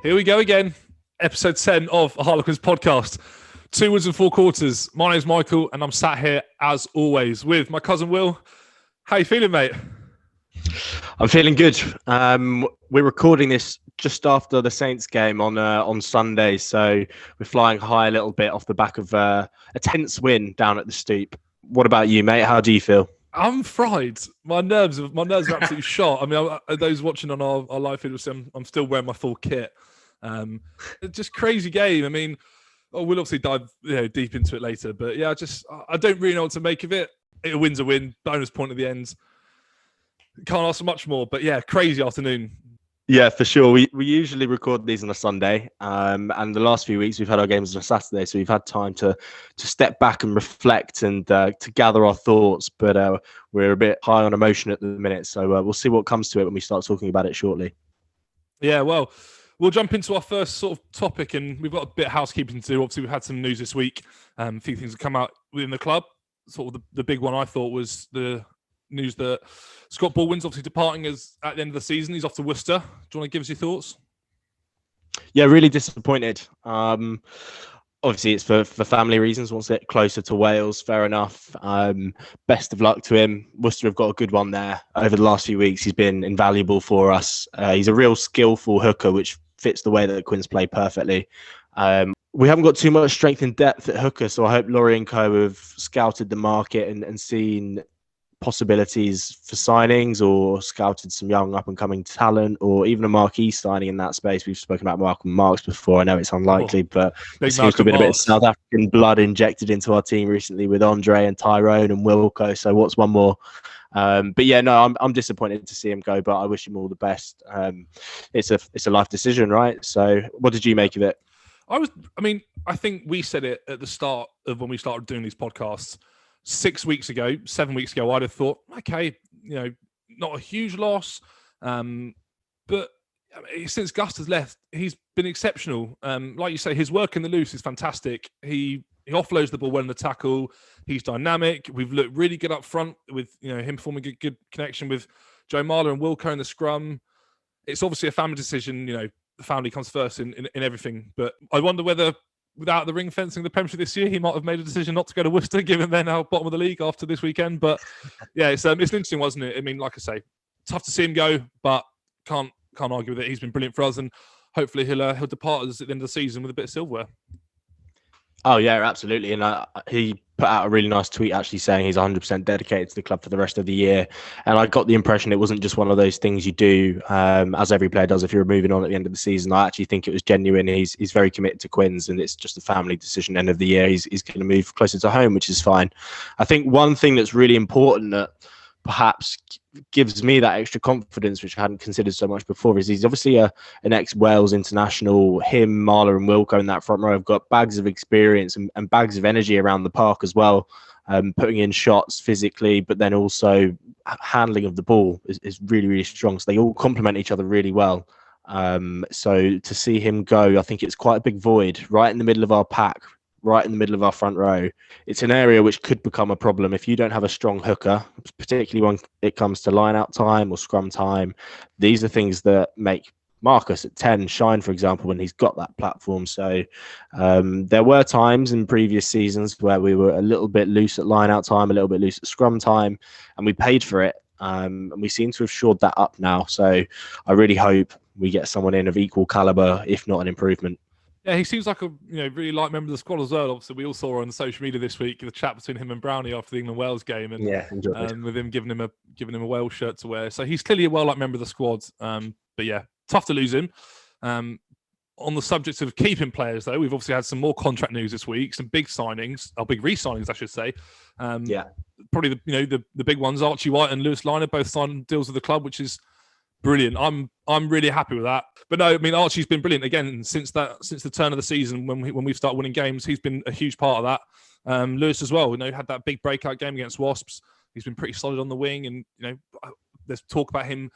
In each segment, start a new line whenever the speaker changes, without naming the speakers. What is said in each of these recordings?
Here we go again. Episode 10 of the Harlequins podcast. 2 words and 4 quarters. My name's Michael, and I'm sat here, as always, with my cousin Will. How you feeling, mate?
I'm feeling good. We're recording this just after the Saints game on Sunday, so we're flying high a little bit off the back of a tense win down at the Stoop. What about you, mate? How do you feel?
I'm fried. My nerves are absolutely shot. I mean, those watching on our live feed will see I'm still wearing my full kit. Just crazy game. I mean, we'll obviously dive deep into it later, but yeah, I don't really know what to make of it. A win's a win. Bonus point at the end. Can't ask for much more, but yeah, crazy afternoon.
Yeah, for sure. We usually record these on a Sunday, and the last few weeks we've had our games on a Saturday, so we've had time to step back and reflect and to gather our thoughts. But we're a bit high on emotion at the minute, so we'll see what comes to it when we start talking about it shortly.
Yeah, well, we'll jump into our first sort of topic, and we've got a bit of housekeeping to do. Obviously, we've had some news this week. A few things have come out within the club. Sort of the big one I thought was the news that Scott Baldwin's obviously departing as at the end of the season. He's off to Worcester. Do you want to give us your thoughts?
Yeah, really disappointed. Obviously, it's for family reasons. Wants to get closer to Wales. Fair enough. Best of luck to him. Worcester have got a good one there. Over the last few weeks, he's been invaluable for us. He's a real skillful hooker, which fits the way that the Quins play perfectly. We haven't got too much strength in depth at hooker, so I hope Laurie and co have scouted the market and seen possibilities for signings, or scouted some young up-and-coming talent, or even a marquee signing in that space. We've spoken about Malcolm Marks before. I know it's unlikely, but there seems to have been a bit of South African blood injected into our team recently with Andre and Tyrone and Wilco. So what's one more? But yeah, no, I'm disappointed to see him go, but I wish him all the best. It's a life decision, right? So what did you make of it?
I think we said it at the start of when we started doing these podcasts. 7 weeks ago, I'd have thought, okay, not a huge loss. But since Gus has left, he's been exceptional. Like you say, his work in the loose is fantastic. He offloads the ball well in the tackle. He's dynamic. We've looked really good up front with him forming a good connection with Joe Marler and Wilco in the scrum. It's obviously a family decision. The family comes first in everything. But I wonder whether, without the ring fencing the Premiership this year, he might have made a decision not to go to Worcester, given they're now bottom of the league after this weekend. But yeah, it's an interesting, wasn't it? I mean, like I say, tough to see him go, but can't argue with it. He's been brilliant for us, and hopefully he'll depart us at the end of the season with a bit of silverware.
Oh yeah, absolutely. And he put out a really nice tweet actually saying he's 100% dedicated to the club for the rest of the year. And I got the impression it wasn't just one of those things you do, as every player does if you're moving on at the end of the season. I actually think it was genuine. He's very committed to Quins, and it's just a family decision. End of the year, he's going to move closer to home, which is fine. I think one thing that's really important that perhaps gives me that extra confidence, which I hadn't considered so much before, is he's obviously an ex-Wales international. Him, Marler and Wilco in that front row have got bags of experience and bags of energy around the park as well, putting in shots physically, but then also handling of the ball is really, really strong. So they all complement each other really well. So to see him go, I think it's quite a big void right in the middle of our pack, right in the middle of our front row. It's an area which could become a problem if you don't have a strong hooker, particularly when it comes to line-out time or scrum time. These are things that make Marcus at 10 shine, for example, when he's got that platform. So there were times in previous seasons where we were a little bit loose at line-out time, a little bit loose at scrum time, and we paid for it. And we seem to have shored that up now. So I really hope we get someone in of equal caliber, if not an improvement.
Yeah, he seems like a really light member of the squad as well. Obviously, we all saw on social media this week the chat between him and Brownie after the England-Wales game, and with him giving him a Wales shirt to wear. So he's clearly a well-liked member of the squad. But yeah, tough to lose him. On the subject of keeping players, though, we've obviously had some more contract news this week, some big signings, or big re-signings, I should say. Probably the big ones. Archie White and Lewis Liner both signed deals with the club, which is brilliant. I'm really happy with that. But no, I mean, Archie's been brilliant again since the turn of the season when we start winning games. He's been a huge part of that. Lewis as well. Had that big breakout game against Wasps. He's been pretty solid on the wing, and there's talk about him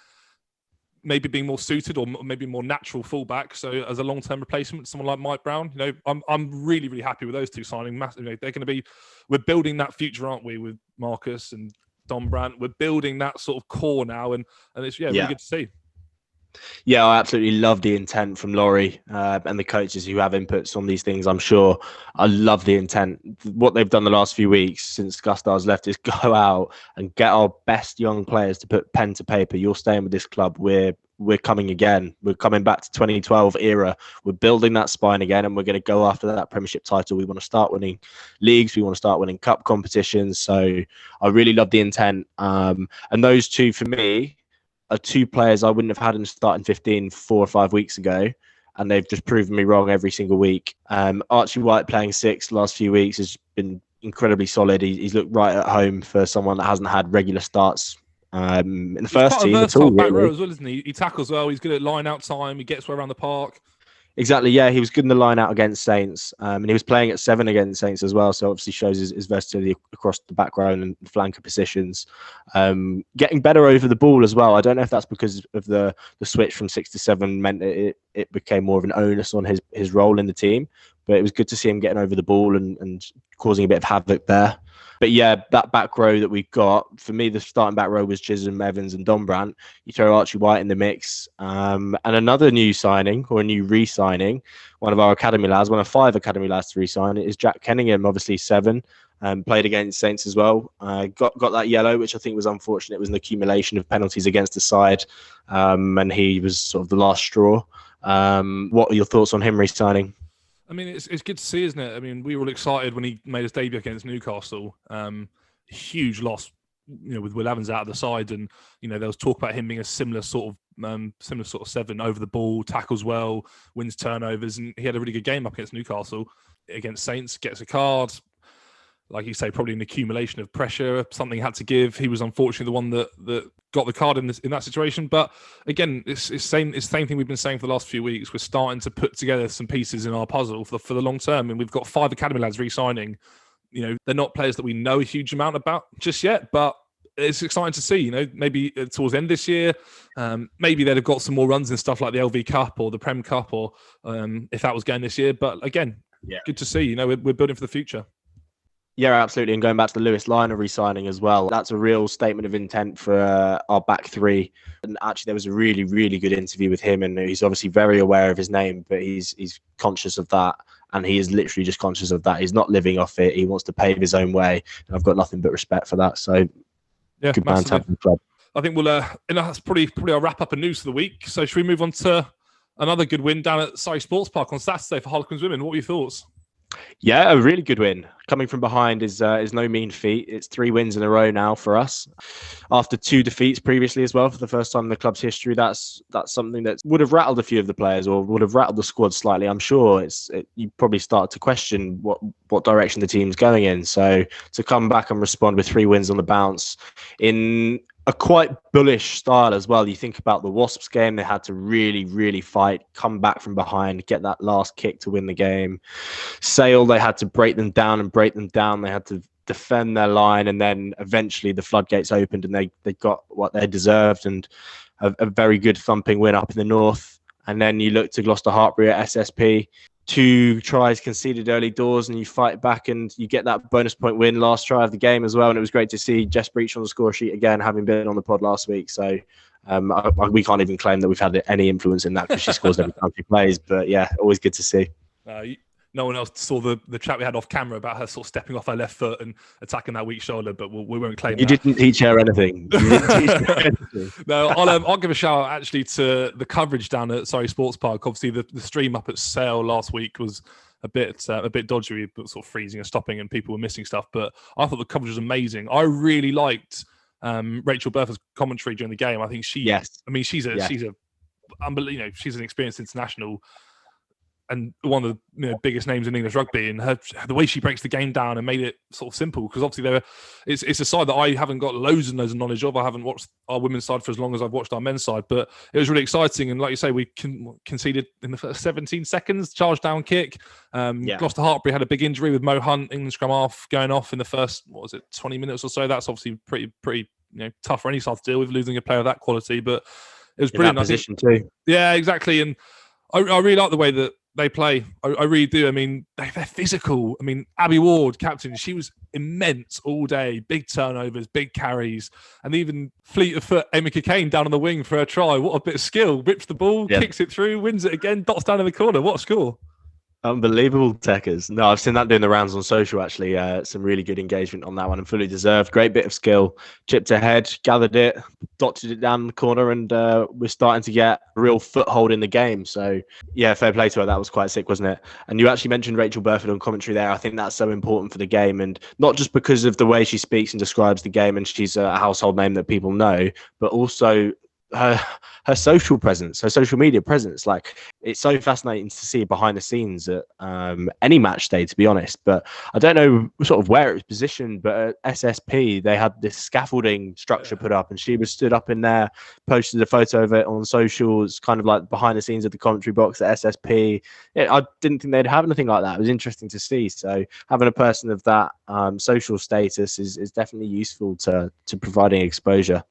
maybe being more suited or maybe more natural fullback. So as a long-term replacement to someone like Mike Brown, I'm really, really happy with those two signing. They're going to be. We're building that future, aren't we, with Marcus and Don Brandt? We're building that sort of core now, and it's really good to see.
Yeah, I absolutely love the intent from Laurie and the coaches who have inputs on these things, I'm sure. I love the intent. What they've done the last few weeks since Gustav's left is go out and get our best young players to put pen to paper. You're staying with this club. We're coming again. We're coming back to 2012 era. We're building that spine again, and we're going to go after that Premiership title. We want to start winning leagues. We want to start winning cup competitions. So I really love the intent. And those two, for me, are two players I wouldn't have had in starting 15 4 or 5 weeks ago, and they've just proven me wrong every single week. Archie White playing 6 the last few weeks has been incredibly solid. He's looked right at home for someone that hasn't had regular starts in the first team at all.
Back row as well, isn't he? He tackles well. He's good at line out time. He gets well around the park.
Exactly, yeah. He was good in the line out against Saints, and he was playing at 7 against Saints as well. So obviously shows his versatility across the back row and flanker positions. Getting better over the ball as well. I don't know if that's because of the switch from 6 to 7 meant that it became more of an onus on his role in the team. But it was good to see him getting over the ball and causing a bit of havoc there. But yeah, that back row that we've got, for me, the starting back row was Chisholm, Evans and Dombrandt. You throw Archie White in the mix. And another new signing, or a new re-signing, one of our academy lads, one of 5 academy lads to re-sign, is Jack Kenningham, obviously 7, played against Saints as well. Got that yellow, which I think was unfortunate. It was an accumulation of penalties against the side, and he was sort of the last straw. What are your thoughts on him re-signing?
I mean, it's good to see, isn't it? I mean, we were all excited when he made his debut against Newcastle. Huge loss, with Will Evans out of the side, and there was talk about him being a similar sort of 7 over the ball, tackles well, wins turnovers, and he had a really good game up against Newcastle. Against Saints, gets a card. Like you say, probably an accumulation of pressure. Something had to give. He was unfortunately the one that got the card in that situation. But again, it's the same thing we've been saying for the last few weeks. We're starting to put together some pieces in our puzzle for the long term. And we've got 5 academy lads re-signing. They're not players that we know a huge amount about just yet, but it's exciting to see. Maybe towards the end of this year, maybe they'd have got some more runs and stuff like the LV Cup or the Prem Cup, or if that was going this year. But again, good to see. We're building for the future.
Yeah, absolutely. And going back to the Lewis Liner re-signing as well, that's a real statement of intent for our back 3. And actually, there was a really, really good interview with him, and he's obviously very aware of his name, but he's conscious of that. And he is literally just conscious of that. He's not living off it. He wants to pave his own way. And I've got nothing but respect for that. So,
yeah,
good man to have in the club.
I think that's probably our wrap up of news for the week. So, should we move on to another good win down at Surrey Sports Park on Saturday for Harlequins women? What were your thoughts?
Yeah, a really good win. Coming from behind is no mean feat. It's 3 wins in a row now for us, after 2 defeats previously as well for the first time in the club's history. That's something that would have rattled a few of the players, or would have rattled the squad slightly. I'm sure you probably start to question what direction the team's going in. So to come back and respond with 3 wins on the bounce in a quite bullish style as well. You think about the Wasps game, they had to really, really fight, come back from behind, get that last kick to win the game. Sale, they had to break them down. They had to defend their line, and then eventually the floodgates opened and they got what they deserved, and a very good thumping win up in the north. And then you look to Gloucester Hartbury at SSP. 2 tries conceded early doors, and you fight back and you get that bonus point win last try of the game as well. And it was great to see Jess Breach on the score sheet again, having been on the pod last week. So we can't even claim that we've had any influence in that, because she scores every time she plays. But yeah, always good to see.
No one else saw the chat we had off camera about her sort of stepping off her left foot and attacking that weak shoulder, but we won't claim
you
that.
Didn't teach her anything.
No, I'll give a shout out actually to the coverage down at Surrey Sports Park. Obviously, the stream up at Sale last week was a bit dodgy, but sort of freezing and stopping, and people were missing stuff. But I thought the coverage was amazing. I really liked Rachel Bertha's commentary during the game. I think she's unbelievable. She's an experienced international and one of the biggest names in English rugby, and the way she breaks the game down and made it sort of simple, because obviously it's a side that I haven't got loads of knowledge of. I haven't watched our women's side for as long as I've watched our men's side, but it was really exciting. And like you say, we conceded in the first 17 seconds, charge down kick. Gloucester Hartbury had a big injury with Mo Hunt, England scrum half, going off in the first 20 minutes or so. That's obviously pretty tough for any side to deal with, losing a player of that quality. But it was brilliant.
In that position too.
Yeah, exactly. And I really like the way that They play. I really do. I mean, they're physical. I mean, Abby Ward, captain, she was immense all day. Big turnovers, big carries, and even fleet of foot Amy Kane down on the wing for a try. What a bit of skill. Rips the ball, kicks it through, wins it again, dots down in the corner. What a score.
Unbelievable, Techers. No, I've seen that doing the rounds on social, actually. Some really good engagement on that one and fully deserved. Great bit of skill. Chipped ahead, gathered it, dotted it down the corner, and we're starting to get a real foothold in the game. So, yeah, fair play to her. That was quite sick, wasn't it? And you actually mentioned Rachel Burford on commentary there. I think that's so important for the game, and not just because of the way she speaks and describes the game, and she's a household name that people know, but also her social presence, her social media presence. Like, it's so fascinating to see behind the scenes at any match day, to be honest. But I don't know sort of where it was positioned, but at SSP they had this scaffolding structure put up, and she was stood up in there, posted a photo of it on socials, kind of like behind the scenes of the commentary box at SSP. I didn't think they'd have anything like that. It was interesting to see. So having a person of that social status is definitely useful to providing exposure.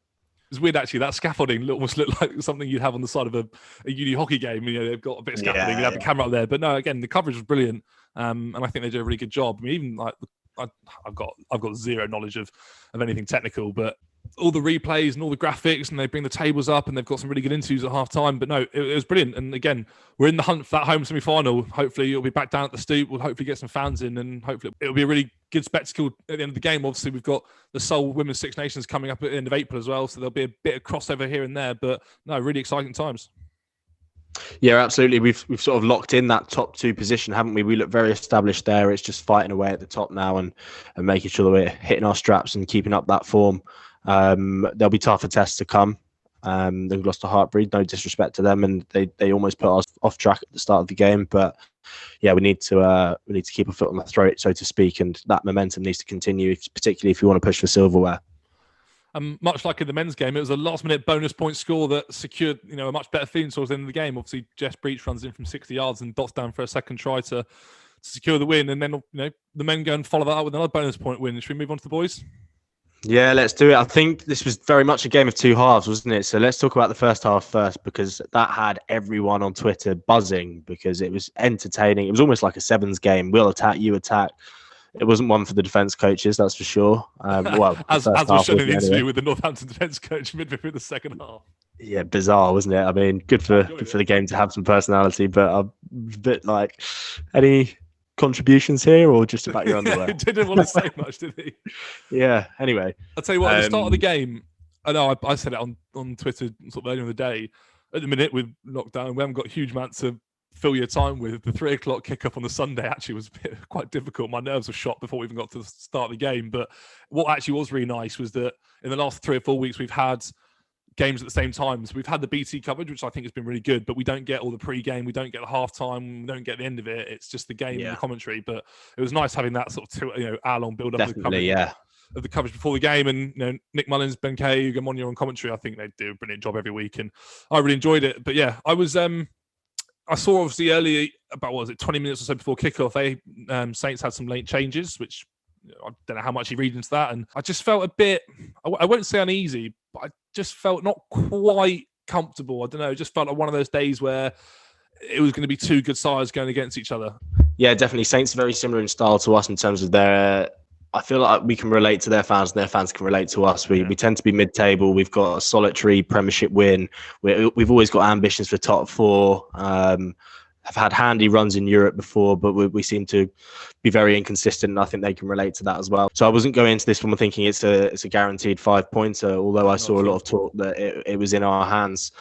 It's weird, actually. That scaffolding almost looked like something you'd have on the side of a uni hockey game. You know, they've got a bit of scaffolding. You have the camera up there, but no, again, the coverage was brilliant, and I think they did a really good job. I mean, even like I've got zero knowledge of anything technical, but all the replays and all the graphics, and they bring the tables up, and they've got some really good interviews at half time. But no, it was brilliant. And again, we're in the hunt for that home semi-final. Hopefully, it'll be back down at the Stoop. We'll hopefully get some fans in, and hopefully it'll be a really good spectacle at the end of the game. Obviously, we've got the Seoul Women's Six Nations coming up at the end of April as well, so there'll be a bit of crossover here and there. But no, really exciting times.
Yeah, absolutely. We've sort of locked in that top two position, haven't we? We look very established there. It's just fighting away at the top now and making sure that we're hitting our straps and keeping up that form. There'll be tougher tests to come than Gloucester Heartbreed. No disrespect to them, and they almost put us off track at the start of the game. But yeah, we need to keep a foot on the throat, so to speak, and that momentum needs to continue, particularly if you want to push for silverware.
Much like in the men's game, it was a last-minute bonus point score that secured, a much better feeling towards the end of the game. Obviously, Jess Breach runs in from 60 yards and dots down for a second try to secure the win, and then the men go and follow that up with another bonus point win. Should we move on to the boys?
Yeah, let's do it. I think this was very much a game of two halves, wasn't it? So let's talk about the first half first, because that had everyone on Twitter buzzing because it was entertaining. It was almost like a sevens game. We'll attack, you attack. It wasn't one for the defence coaches, that's for sure. Well,
as was shown in the interview with the Northampton defence coach midway through the second half.
Yeah, bizarre, wasn't it? I mean, good for the game to have some personality, but a bit like, any contributions here or just about your underwear?
He didn't want to say much, did he?
Yeah, anyway.
I'll tell you what, at the start of the game, I know I said it on Twitter sort of earlier in the day, at the minute with lockdown, we haven't got a huge amount to fill your time with. The 3 o'clock kick-up on the Sunday actually was quite difficult. My nerves were shot before we even got to the start of the game. But what actually was really nice was that in the last 3 or 4 weeks, we've had games at the same time. So we've had the BT coverage, which I think has been really good, but we don't get all the pre-game, we don't get the half-time, we don't get the end of it. It's just the game and the commentary. But it was nice having that sort of hour-long build-up of the coverage before the game. And Nick Mullins, Ben Kay, Hugo Monnier on commentary. I think they do a brilliant job every week, and I really enjoyed it. But yeah, I saw obviously early, about 20 minutes or so before kickoff, Saints had some late changes, which I don't know how much you read into that. And I just felt a bit, I won't say uneasy, but I just felt not quite comfortable. I don't know, it just felt like one of those days where it was going to be two good sides going against each other. Yeah,
definitely. Saints are very similar in style to us in terms of their... I feel like we can relate to their fans and their fans can relate to us. We tend to be mid-table. We've got a solitary Premiership win. We've always got ambitions for top four. Have had handy runs in Europe before, but we seem to be very inconsistent, and I think they can relate to that as well. So I wasn't going into this one thinking it's a guaranteed 5-pointer, although I saw a lot of talk that it was in our hands.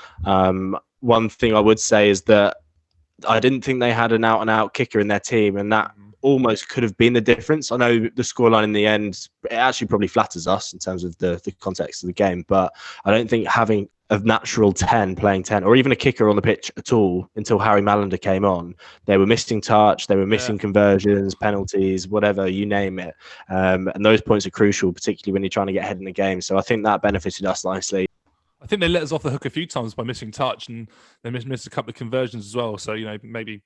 One thing I would say is that I didn't think they had an out-and-out kicker in their team, and that almost could have been the difference. I know the scoreline in the end, it actually probably flatters us in terms of the context of the game, but I don't think having a natural 10 playing 10 or even a kicker on the pitch at all until Harry Malander came on, they were missing touch, they were missing conversions, penalties, whatever, you name it. And those points are crucial, particularly when you're trying to get ahead in the game. So I think that benefited us nicely.
I think they let us off the hook a few times by missing touch, and they missed a couple of conversions as well. So, maybe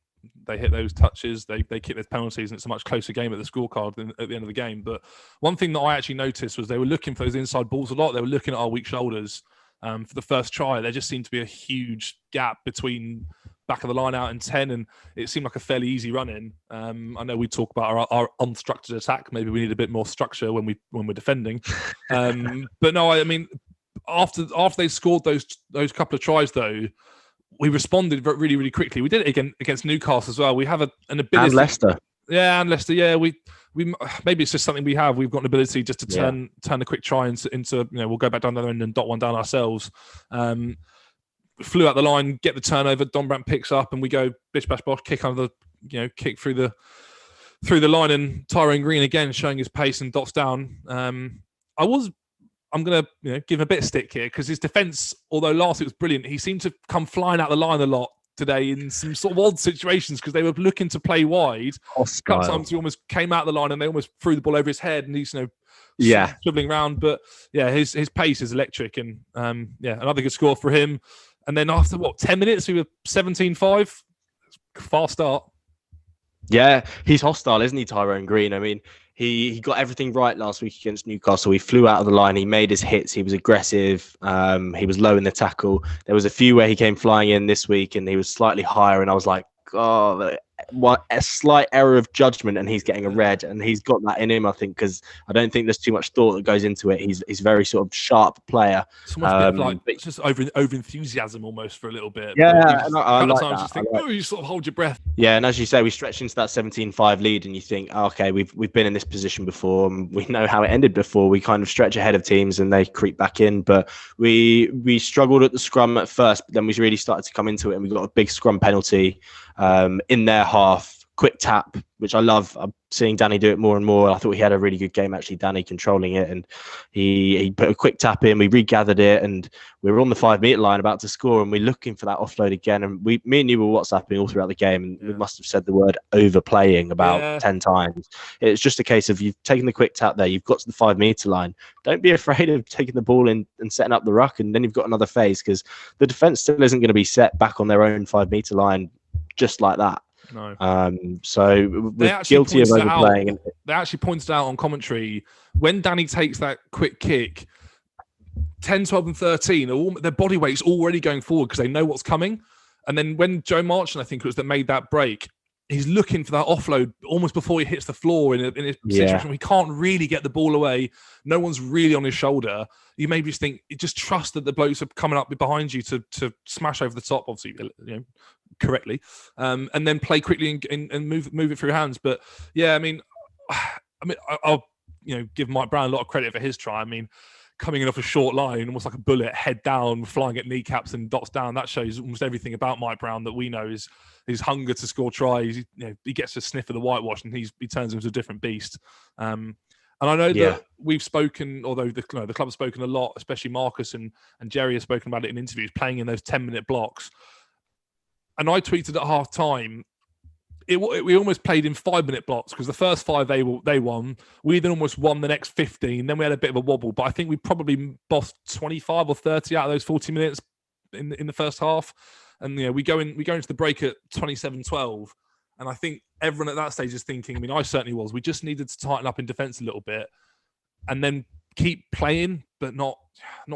they hit those touches, they kick those penalties, and it's a much closer game at the scorecard than at the end of the game. But one thing that I actually noticed was they were looking for those inside balls a lot. They were looking at our weak shoulders. For the first try, there just seemed to be a huge gap between back of the line out in 10, and it seemed like a fairly easy run in. I know we talk about our unstructured attack. Maybe we need a bit more structure when we're defending. But no, I mean, after they scored those couple of tries, though, we responded really, really quickly. We did it again against Newcastle as well. We have an ability.
And Leicester.
Yeah, and Leicester. Yeah, we maybe it's just something we have. We've got an ability just to turn a quick try into we'll go back down the other end and dot one down ourselves. Flew out the line, get the turnover. Don Brandt picks up, and we go bish bash bosh, kick under the kick through the line, and Tyrone Green again showing his pace and dots down. I'm going to give him a bit of stick here because his defence, although last it was brilliant, he seemed to come flying out the line a lot today in some sort of odd situations because they were looking to play wide. Couple times he almost came out the line and they almost threw the ball over his head and he's dribbling around. But yeah, his pace is electric, and another good score for him. And then after 10 minutes we were 17-5. Fast start.
Yeah, he's hostile, isn't he, Tyrone Green? I mean, he got everything right last week against Newcastle. He flew out of the line. He made his hits. He was aggressive. He was low in the tackle. There was a few where he came flying in this week and he was slightly higher. And I was like, oh, what a slight error of judgment, and he's getting a red, and he's got that in him, I think, because I don't think there's too much thought that goes into it. He's very sort of sharp player.
It's almost a bit like it's just over enthusiasm almost for a little bit.
Yeah,
I like that. Just think, you sort of hold your breath.
Yeah, and as you say, we stretched into that 17-5 lead, and you think, okay, we've been in this position before, and we know how it ended before. We kind of stretch ahead of teams, and they creep back in. But we struggled at the scrum at first, but then we really started to come into it, and we got a big scrum penalty in their half. Quick tap, which I love. I'm seeing Danny do it more and more. I thought he had a really good game, actually, Danny, controlling it. And he put a quick tap in. We regathered it, and we were on the 5-metre line about to score, and we're looking for that offload again. And me and you were WhatsApping all throughout the game, and we must have said the word overplaying about 10 times. It's just a case of you've taken the quick tap there. You've got to the 5-metre line. Don't be afraid of taking the ball in and setting up the ruck, and then you've got another phase, because the defence still isn't going to be set back on their own 5-metre line just like that.
No.
So we're guilty of overplaying.
They actually pointed out on commentary when Danny takes that quick kick, 10, 12, and 13, their body weight's already going forward because they know what's coming. And then when Joe Marchand, I think it was, that made that break, he's looking for that offload almost before he hits the floor in a situation where he can't really get the ball away. No one's really on his shoulder. You maybe just think, just trust that the blokes are coming up behind you to smash over the top, obviously, correctly, and then play quickly and move it through your hands. But yeah, I mean, I'll give Mike Brown a lot of credit for his try. I mean, coming in off a short line, almost like a bullet, head down, flying at kneecaps and dots down. That shows almost everything about Mike Brown that we know is his hunger to score tries. He gets a sniff of the whitewash and he turns into a different beast. And I know that we've spoken, although the club has spoken a lot, especially Marcus and Jerry have spoken about it in interviews, playing in those 10-minute blocks. And I tweeted at half time, we almost played in 5-minute blocks because the first 5 they won. We then almost won the next 15. Then we had a bit of a wobble, but I think we probably bossed 25 or 30 out of those 40 minutes in the first half. And we go into the break at 27-12. And I think everyone at that stage is thinking, I mean, I certainly was, we just needed to tighten up in defence a little bit and then keep playing, but not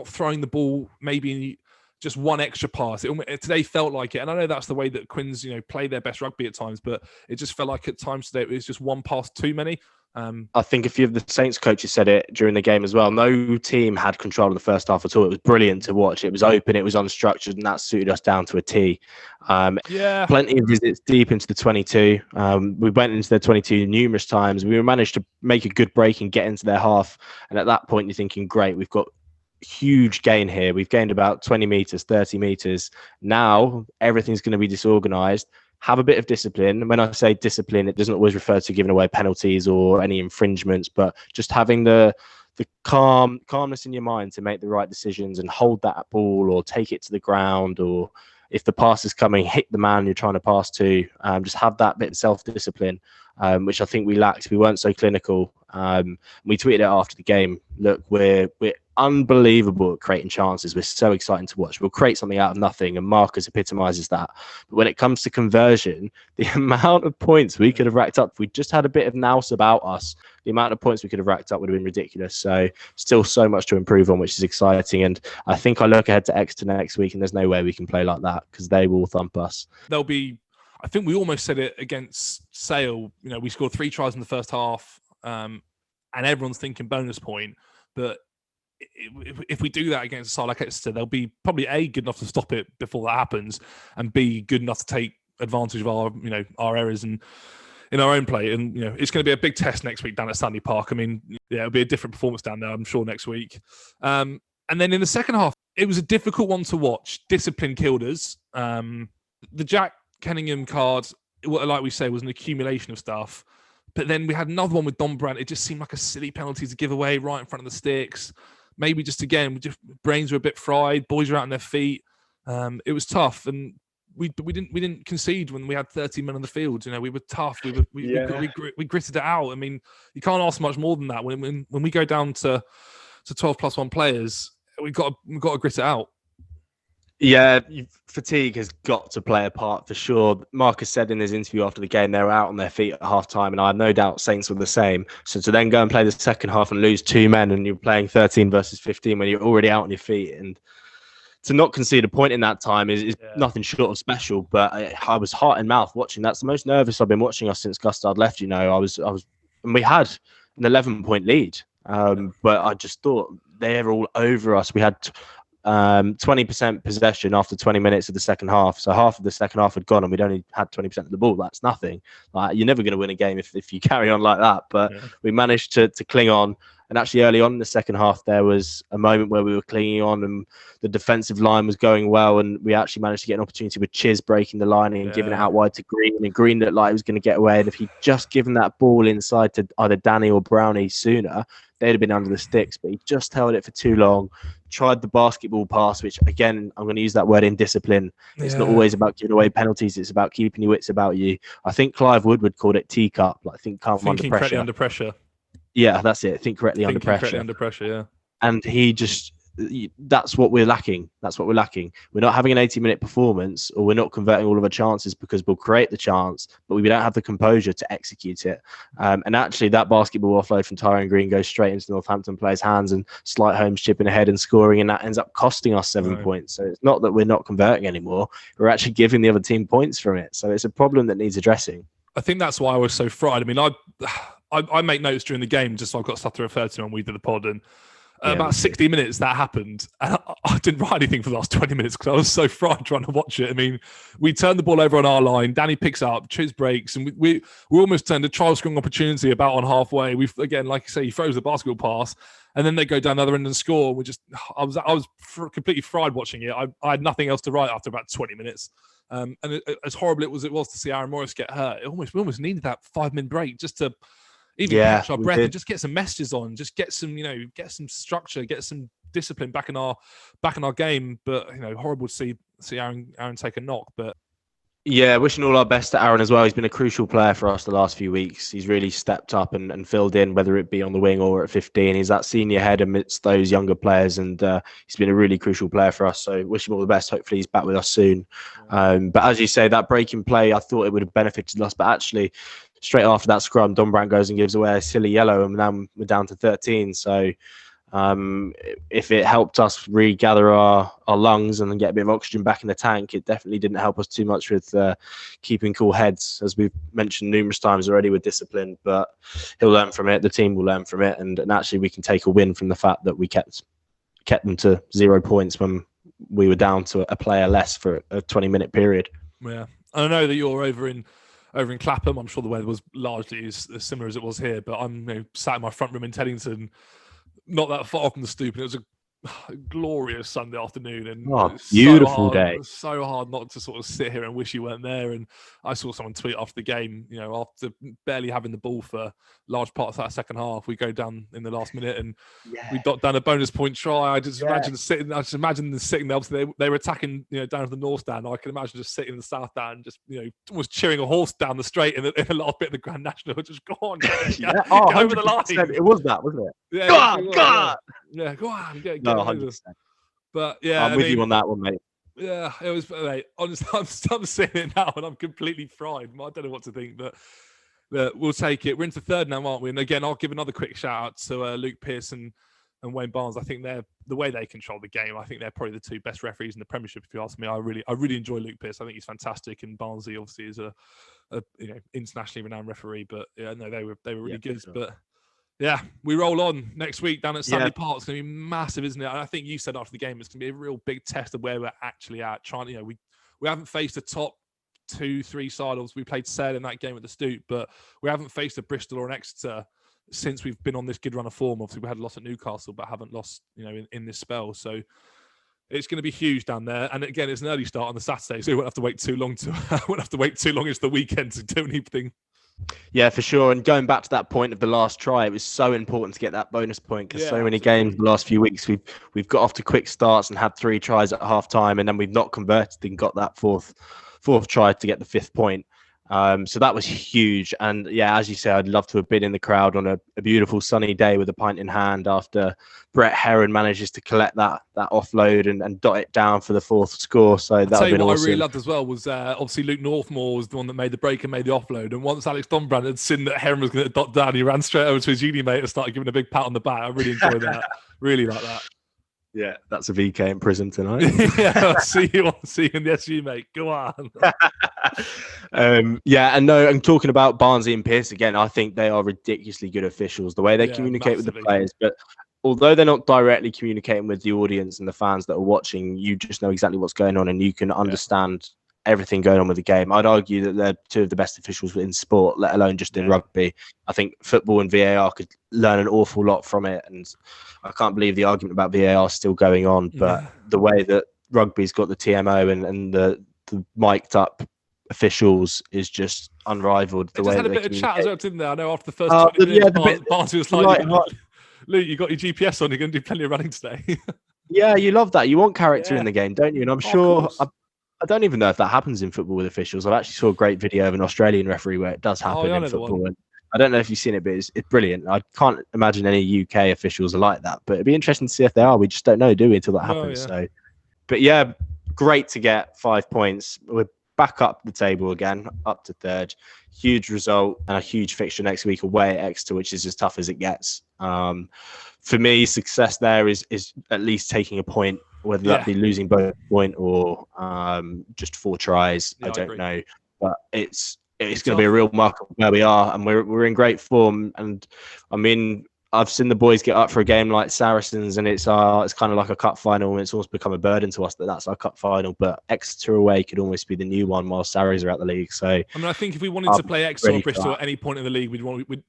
throwing the ball maybe just one extra pass. Today felt like it. And I know that's the way that Quins, play their best rugby at times, but it just felt like at times today it was just one pass too many.
I think a few of the Saints coaches said it during the game as well. No team had control of the first half at all. It was brilliant to watch. It was open, it was unstructured, and that suited us down to a T. Plenty of visits deep into the 22. We went into their 22 numerous times. We managed to make a good break and get into their half. And at that point, you're thinking, great, we've got huge gain here. We've gained about 20 meters, 30 meters. Now everything's going to be disorganized. Have a bit of discipline. When I say discipline, it doesn't always refer to giving away penalties or any infringements, but just having the calmness in your mind to make the right decisions and hold that ball or take it to the ground, or if the pass is coming, hit the man you're trying to pass to. Just have that bit of self-discipline, which I think we lacked. We weren't so clinical. We tweeted it after the game. Look, we're unbelievable at creating chances. We're so exciting to watch. We'll create something out of nothing, and Marcus epitomizes that. But when it comes to conversion, the amount of points we could have racked up if we just had a bit of nous about us, the amount of points we could have racked up would have been ridiculous. So still so much to improve on, which is exciting. And I think I look ahead to Exeter next week, and there's no way we can play like that because they will thump us.
They'll be, I think we almost said it against Sale. You know, we scored 3 tries in the first half, and everyone's thinking bonus point. But if we do that against a side like Exeter, they'll be probably A, good enough to stop it before that happens, and B, good enough to take advantage of our errors and in our own play. And it's going to be a big test next week down at Stanley Park. I mean, it'll be a different performance down there, I'm sure, next week. And then in the second half, it was a difficult one to watch. Discipline killed us. The Jack Kenningham card, like we say, was an accumulation of stuff. But then we had another one with Don Brandt. It just seemed like a silly penalty to give away right in front of the sticks. Maybe just again, brains were a bit fried. Boys were out on their feet. It was tough, and we didn't concede when we had 30 men on the field. We were tough. We gritted it out. I mean, you can't ask much more than that. When we go down to 12+1 players, we've got to grit it out.
Yeah, fatigue has got to play a part for sure. Marcus said in his interview after the game they were out on their feet at half-time, and I have no doubt Saints were the same. So to then go and play the second half and lose 2 men, and you're playing 13 versus 15 when you're already out on your feet, and to not concede a point in that time is nothing short of special. But I was heart in mouth watching. That's the most nervous I've been watching us since Gustard left. I was, and we had an 11-point lead, but I just thought they were all over us. We had 20% possession after 20 minutes of the second half. So half of the second half had gone and we'd only had 20% of the ball. That's nothing. You're never going to win a game if you carry on like that. But we managed to cling on. And actually early on in the second half, there was a moment where we were clinging on and the defensive line was going well. And we actually managed to get an opportunity with Chiz breaking the line and giving it out wide to Green. And Green looked like he was going to get away. And if he'd just given that ball inside to either Danny or Brownie sooner, they'd have been under the sticks. But he just held it for too long. Tried the basketball pass, which again, I'm going to use that word indiscipline. It's not always about giving away penalties. It's about keeping your wits about you. I think Clive Woodward called it teacup. Think calm under pressure.
Correctly under pressure.
Yeah, that's it. Think correctly under pressure.
Correctly under pressure, yeah.
And that's what we're lacking. We're not having an 80-minute performance, or we're not converting all of our chances because we'll create the chance, but we don't have the composure to execute it. And actually, that basketball offload from Tyrone Green goes straight into the Northampton player's hands, and Slight Holmes chipping ahead and scoring, and that ends up costing us 7 points. So it's not that we're not converting anymore. We're actually giving the other team points from it. So it's a problem that needs addressing.
I think that's why I was so fried. I mean, I make notes during the game just so I've got stuff to refer to when we did the pod, and about 60 minutes that happened, and I didn't write anything for the last 20 minutes because I was so fried trying to watch it. I mean, we turned the ball over on our line, Danny picks up, Chiz breaks, and we almost turned a trial scoring opportunity about on halfway. We've again, like you say, he throws the basketball pass, and then they go down the other end and score. I was completely fried watching it. I had nothing else to write after about 20 minutes. And as horrible it was to see Aaron Morris get hurt, we almost needed that 5-minute break just to even catch our breath and just get some messages on, just get some structure, get some discipline back in our game. But horrible to see Aaron take a knock. But
yeah, wishing all our best to Aaron as well. He's been a crucial player for us the last few weeks. He's really stepped up and filled in, whether it be on the wing or at 15. He's that senior head amidst those younger players, and he's been a really crucial player for us. So wish him all the best. Hopefully he's back with us soon. But as you say, that breaking play, I thought it would have benefited us, but actually straight after that scrum, Don Brandt goes and gives away a silly yellow, and then we're down to 13. So if it helped us regather our lungs and then get a bit of oxygen back in the tank, it definitely didn't help us too much with keeping cool heads, as we've mentioned numerous times already with discipline. But he'll learn from it. The team will learn from it, and actually we can take a win from the fact that we kept them to 0 points when we were down to a player less for a 20-minute period.
Yeah, I know that you're over in Clapham. I'm sure the weather was largely as similar as it was here, but I'm sat in my front room in Teddington, not that far from the Stoop, and it was a glorious Sunday afternoon, and
beautiful day.
So hard not to sort of sit here and wish you weren't there. And I saw someone tweet after the game, after barely having the ball for large parts of that second half, we go down in the last minute and we got down a bonus point try. I just imagine them sitting there. Obviously they were attacking, down to the north stand. I can imagine just sitting in the south stand, just almost cheering a horse down the straight in the last bit of the Grand National. Just go on, get over the line.
It was that, wasn't it?
Yeah,
go on.
Yeah, go on. Get
100%.
But yeah,
I'm with you on that one, mate.
Yeah, it was. Mate, honestly, I'm seeing it now, and I'm completely fried. I don't know what to think, but we'll take it. We're into third now, aren't we? And again, I'll give another quick shout out to Luke Pearson and Wayne Barnes. I think they're the way they control the game. I think they're probably the two best referees in the Premiership. If you ask me, I really enjoy Luke Pearce. I think he's fantastic, and Barnsley obviously is a internationally renowned referee. But yeah, no, they were really good. Sure. But yeah, we roll on next week down at Stanley Park. It's going to be massive, isn't it? And I think you said after the game, it's going to be a real big test of where we're actually at. Trying, we haven't faced a top 2-3 side. We played Sale in that game at the Stoop, but we haven't faced a Bristol or an Exeter since we've been on this good run of form. Obviously, we had a loss at Newcastle, but haven't lost, in this spell. So it's going to be huge down there. And again, it's an early start on the Saturday, so we won't have to wait too long into the weekend to do anything.
Yeah, for sure. And going back to that point of the last try, it was so important to get that bonus point because so many games the last few weeks we've got off to quick starts and had 3 tries at half time, and then we've not converted and got that fourth try to get the 5th point. So that was huge. And yeah, as you say, I'd love to have been in the crowd on a beautiful sunny day with a pint in hand after Brett Heron manages to collect that offload and dot it down for the 4th score. So that would have been awesome.
What I really loved as well was obviously Luke Northmore was the one that made the break and made the offload. And once Alex Donbrand had seen that Heron was going to dot down, he ran straight over to his uni mate and started giving a big pat on the back. I really enjoyed that. Really like that.
Yeah, that's a VK in prison tonight.
Yeah, I'll see you in the SU, mate. Go on.
And talking about Barnsley and Pearce again, I think they are ridiculously good officials. The way they communicate with the players, but although they're not directly communicating with the audience and the fans that are watching, you just know exactly what's going on and you can understand everything going on with the game. I'd argue that they're two of the best officials in sport, let alone just in rugby. I think football and VAR could learn an awful lot from it, and I can't believe the argument about VAR is still going on, but the way that rugby's got the TMO and the mic'd up officials is just unrivaled.
They just had a bit of chat as well, didn't they? I know after the first 20 minutes, Barnsley was like, Luke, you got your GPS on, you're going to do plenty of running today.
Yeah, you love that. You want character in the game, don't you? And I'm sure... I don't even know if that happens in football with officials. I've actually saw a great video of an Australian referee where it does happen in football. And I don't know if you've seen it, but it's brilliant. I can't imagine any UK officials are like that. But it'd be interesting to see if they are. We just don't know, do we, until that happens. So, but yeah, great to get 5 points. We're back up the table again, up to 3rd. Huge result and a huge fixture next week away at Exeter, which is as tough as it gets. For me, success there is at least taking a point, whether that be losing both point or just 4 tries. I don't know, but it's going to be a real mark of where we are, and we're in great form. And I mean, I've seen the boys get up for a game like Saracens, and it's kind of like a cup final, and it's almost become a burden to us that that's our cup final. But Exeter away could almost be the new one while Sarries are out the league. So
I mean, I think if we wanted to play Exeter or Bristol at any point in the league,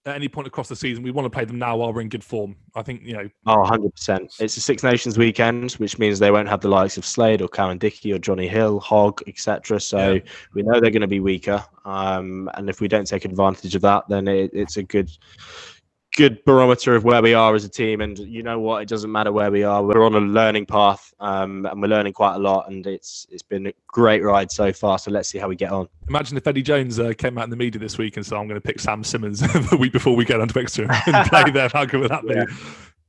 at any point across the season, we want to play them now while we're in good form. I think
100%. It's a Six Nations weekend, which means they won't have the likes of Slade or Cowan Dickey or Johnny Hill, Hogg, etc. So we know they're going to be weaker, and if we don't take advantage of that, then it's a good barometer of where we are as a team. And you know what, it doesn't matter where we are, we're on a learning path, and we're learning quite a lot, and it's been a great ride so far. So let's see how we get on.
Imagine if Eddie Jones came out in the media this week and said, I'm going to pick Sam Simmons the week before we get onto Exeter and play there. How good would that be?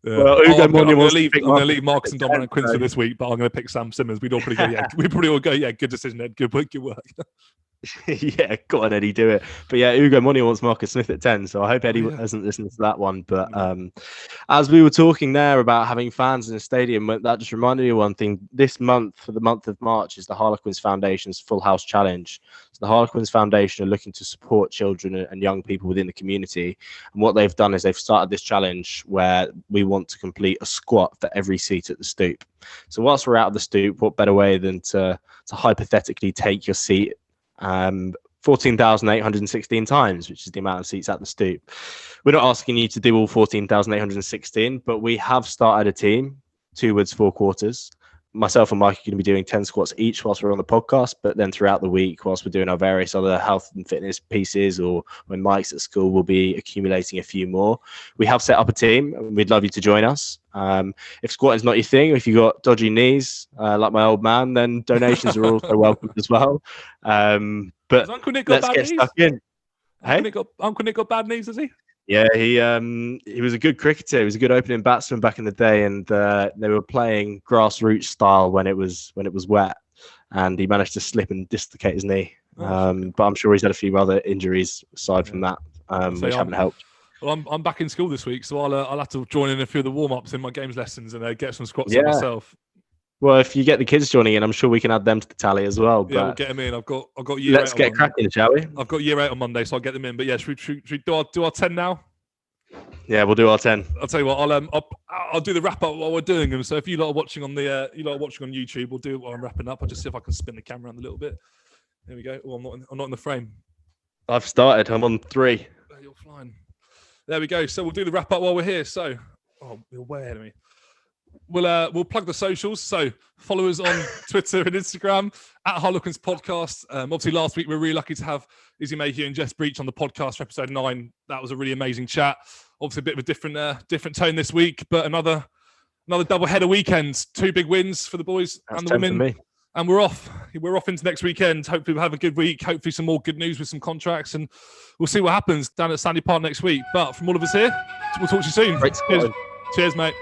Well, I'm going to leave Marcus and Dominic Quince for this week, but I'm going to pick Sam Simmons. We'd all probably all go, good decision, Ed. Good work.
Yeah, go on, Eddie, do it. But yeah, Ugo Money wants Marcus Smith at 10, so I hope Eddie hasn't listened to that one. But as we were talking there about having fans in the stadium, that just reminded me of one thing. This month, for the month of March, is the Harlequins Foundation's Full House Challenge. So the Harlequins Foundation are looking to support children and young people within the community. And what they've done is they've started this challenge where we want to complete a squat for every seat at the Stoop. So whilst we're out of the Stoop, what better way than to hypothetically take your seat 14,816 times, which is the amount of seats at the Stoop. We're not asking you to do all 14,816, but we have started a team. 2 woods, 4 quarters. Myself and Mike are going to be doing 10 squats each whilst we're on the podcast, but then throughout the week, whilst we're doing our various other health and fitness pieces, or when Mike's at school, we'll be accumulating a few more. We have set up a team, and we'd love you to join us. If squatting's not your thing, if you've got dodgy knees, like my old man, then donations are also welcome as well. But let's get stuck in.
Uncle Nick got bad knees, has he?
Yeah, he was a good cricketer. He was a good opening batsman back in the day, and they were playing grassroots style when it was wet, and he managed to slip and dislocate his knee. But I'm sure he's had a few other injuries aside from that, which haven't helped.
Well, I'm back in school this week, so I'll have to join in a few of the warm-ups in my games lessons and get some squats on myself.
Well, if you get the kids joining in, I'm sure we can add them to the tally as well. But
we'll get them in. I've got year.
Let's get cracking, shall we?
I've got year 8 on Monday, so I'll get them in. But yeah, should we do our 10 now?
Yeah, we'll do our 10.
I'll tell you what. I'll do the wrap up while we're doing them. So if you lot are watching on YouTube, we'll do it while I'm wrapping up. I'll just see if I can spin the camera around a little bit. There we go. Oh, I'm not in the frame.
I've started. I'm on 3.
Oh, you're flying. There we go. So we'll do the wrap up while we're here. So, you're way ahead of me. We'll plug the socials. So follow us on Twitter and Instagram at Harlequins Podcast. Obviously, last week we were really lucky to have Izzy Mayhew and Jess Breach on the podcast for episode 9. That was a really amazing chat. Obviously, a bit of a different tone this week, but another double header weekend. 2 big wins for the boys and the women. And we're off. We're off into next weekend. Hopefully, we'll have a good week. Hopefully, some more good news with some contracts, and we'll see what happens down at Sandy Park next week. But from all of us here, we'll talk to you soon.
Cheers,
mate.